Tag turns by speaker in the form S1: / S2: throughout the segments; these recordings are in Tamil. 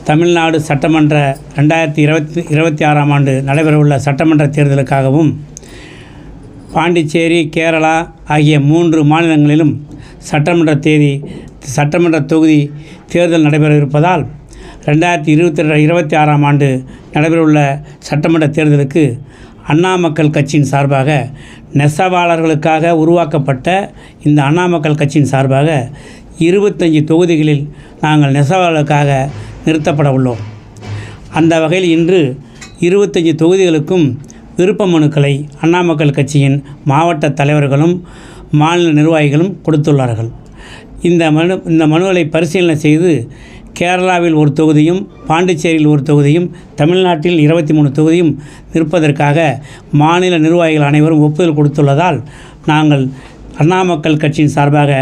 S1: தமிழ்நாடு சட்டமன்ற 2026ஆம் ஆண்டு நடைபெறவுள்ள சட்டமன்ற தேர்தலுக்காகவும் பாண்டிச்சேரி, கேரளா ஆகிய 3 மாநிலங்களிலும் சட்டமன்ற தொகுதி தேர்தல் நடைபெற இருப்பதால் 2026ஆம் ஆண்டு நடைபெறவுள்ள சட்டமன்ற தேர்தலுக்கு அண்ணா மக்கள் கட்சியின் சார்பாக நெசவாளர்களுக்காக உருவாக்கப்பட்ட இந்த அண்ணா மக்கள் கட்சியின் சார்பாக 25 தொகுதிகளில் நாங்கள் நெசவாளர்களுக்காக நிறுத்தப்பட உள்ளோம். அந்த வகையில் இன்று 25 தொகுதிகளுக்கும் விருப்ப மனுக்களை அண்ணா மக்கள் கட்சியின் மாவட்ட தலைவர்களும் மாநில நிர்வாகிகளும் கொடுத்துள்ளார்கள். இந்த மனுவை பரிசீலனை செய்து கேரளாவில் ஒரு தொகுதியும், பாண்டிச்சேரியில் ஒரு தொகுதியும், தமிழ்நாட்டில் 23 தொகுதியும் நிற்பதற்காக மாநில நிர்வாகிகள் அனைவரும் ஒப்புதல் கொடுத்துள்ளதால் நாங்கள் அண்ணா மக்கள் கட்சியின் சார்பாக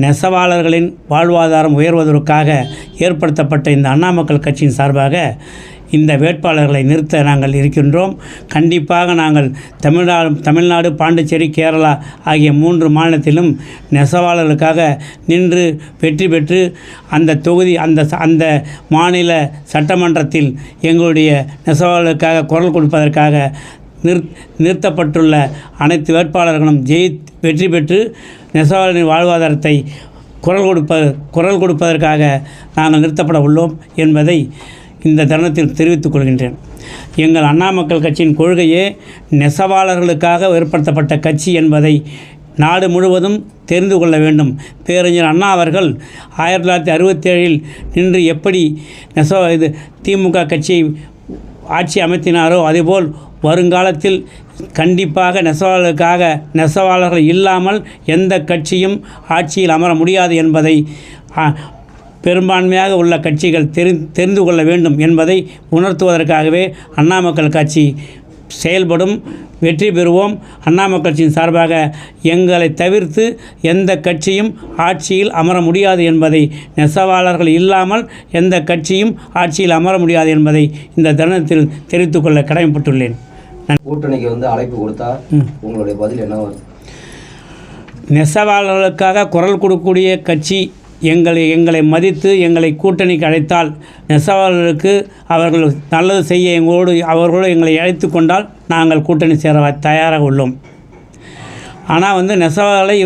S1: நெசவாளர்களின் வாழ்வாதாரம் உயர்வதற்காக ஏற்படுத்தப்பட்ட இந்த அண்ணா மக்கள் கட்சியின் சார்பாக இந்த வேட்பாளர்களை நிறுத்த நாங்கள் இருக்கின்றோம். கண்டிப்பாக நாங்கள் தமிழ்நாடு, பாண்டிச்சேரி, கேரளா ஆகிய 3 மாநிலத்திலும் நெசவாளர்களுக்காக நின்று வெற்றி பெற்று அந்த தொகுதி அந்த மாநில சட்டமன்றத்தில் எங்களுடைய நெசவாளர்களுக்காக குரல் கொடுப்பதற்காக நிறுத்தப்பட்டுள்ள அனைத்து வேட்பாளர்களும் வெற்றி பெற்று நெசவாளரின் வாழ்வாதாரத்தை குரல் கொடுப்பதற்காக நாங்கள் நிறுத்தப்பட உள்ளோம் என்பதை இந்த தருணத்தில் தெரிவித்துக் கொள்கின்றேன். எங்கள் அண்ணா மக்கள் கட்சியின் கொள்கையே நெசவாளர்களுக்காக ஏற்படுத்தப்பட்ட கட்சி என்பதை நாடு முழுவதும் தெரிந்து கொள்ள வேண்டும். பேரறிஞர் அண்ணா அவர்கள் 1967இல் நின்று எப்படி திமுக கட்சியை ஆட்சி அமைத்தினாரோ அதேபோல் வருங்காலத்தில் கண்டிப்பாக நெசவாளர்கள் இல்லாமல் எந்த கட்சியும் ஆட்சியில் அமர முடியாது என்பதை பெரும்பான்மையாக உள்ள கட்சிகள் தெரிந்து கொள்ள வேண்டும் என்பதை உணர்த்துவதற்காகவே அண்ணா மக்கள் கட்சி செயல்படும். வெற்றி பெறுவோம். அண்ணா மக்கள் கட்சியின் சார்பாக எங்களை தவிர்த்து எந்த கட்சியும் ஆட்சியில் அமர முடியாது என்பதை, நெசவாளர்கள் இல்லாமல் எந்த கட்சியும் ஆட்சியில் அமர முடியாது என்பதை இந்த தருணத்தில் தெரிவித்துக் கொள்ள கடமைப்பட்டுள்ளேன்.
S2: கூட்டணிக்கு அழைப்பு கொடுத்தா உங்களுடைய பதில் என்ன?
S1: நெசவாளர்களுக்காக குரல் கொடுக்கக்கூடிய கட்சி எங்களை மதித்து எங்களை கூட்டணிக்கு அழைத்தால், நெசவாளர்களுக்கு அவர்கள் நல்லது செய்ய அவர்களோடு எங்களை அழைத்து கொண்டால் நாங்கள் கூட்டணி சேர தயாராக உள்ளோம். ஆனால் நெசவாளர்களை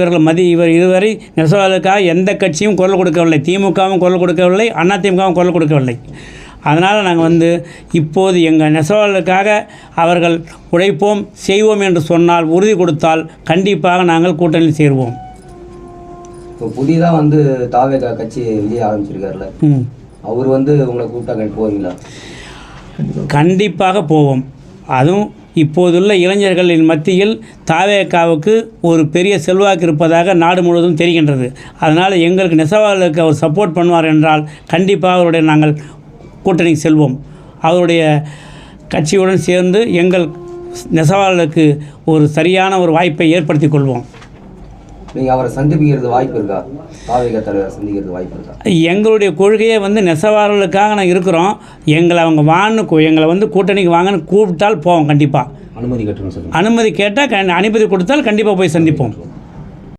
S1: இதுவரை நெசவாளர்களுக்காக எந்த கட்சியும் குரல் கொடுக்கவில்லை. திமுகவும் குரல் கொடுக்கவில்லை, அதிமுகவும் குரல் கொடுக்கவில்லை. அதனால் நாங்கள் இப்போது எங்கள் நெசவாளர்களுக்காக அவர்கள் உழைப்போம் செய்வோம் என்று சொன்னால், உறுதி கொடுத்தால் கண்டிப்பாக நாங்கள் கூட்டணியில் சேருவோம்.
S2: இப்போ புதிதாக தாவேகா கட்சி விஜய் ஆரம்பிச்சிருக்காருல, அவர் உங்களை கூப்பிட்டா போவீங்களா?
S1: கண்டிப்பாக போவோம். அதுவும் இப்போதுள்ள இளைஞர்களின் மத்தியில் தாவேகாவுக்கு ஒரு பெரிய செல்வாக்கு இருப்பதாக நாடு முழுவதும் தெரிகின்றது. அதனால் எங்களுக்கு நெசவாளர்களுக்கு அவர் சப்போர்ட் பண்ணுவார் என்றால் கண்டிப்பாக அவருடைய நாங்கள் கூட்டணிக்கு செல்வோம். அவருடைய கட்சியுடன் சேர்ந்து எங்கள் நெசவாளர்களுக்கு ஒரு சரியான ஒரு வாய்ப்பை ஏற்படுத்தி கொள்வோம்.
S2: நீங்கள் அவரை சந்திக்கிறது வாய்ப்பு இருக்கா? தாவேகா தலைவர் சந்திக்கிறது வாய்ப்பு இருக்கா?
S1: எங்களுடைய கொள்கையே நெசவாளர்களுக்காக நாங்கள் இருக்கிறோம். எங்களை அவங்க எங்களை கூட்டணிக்கு வாங்கன்னு கூப்பிட்டால் போவோம். கண்டிப்பாக
S2: அனுமதி கேட்டுன்னு
S1: அனுமதி கேட்டால் அனுமதி கொடுத்தால் கண்டிப்பாக போய் சந்திப்போம்.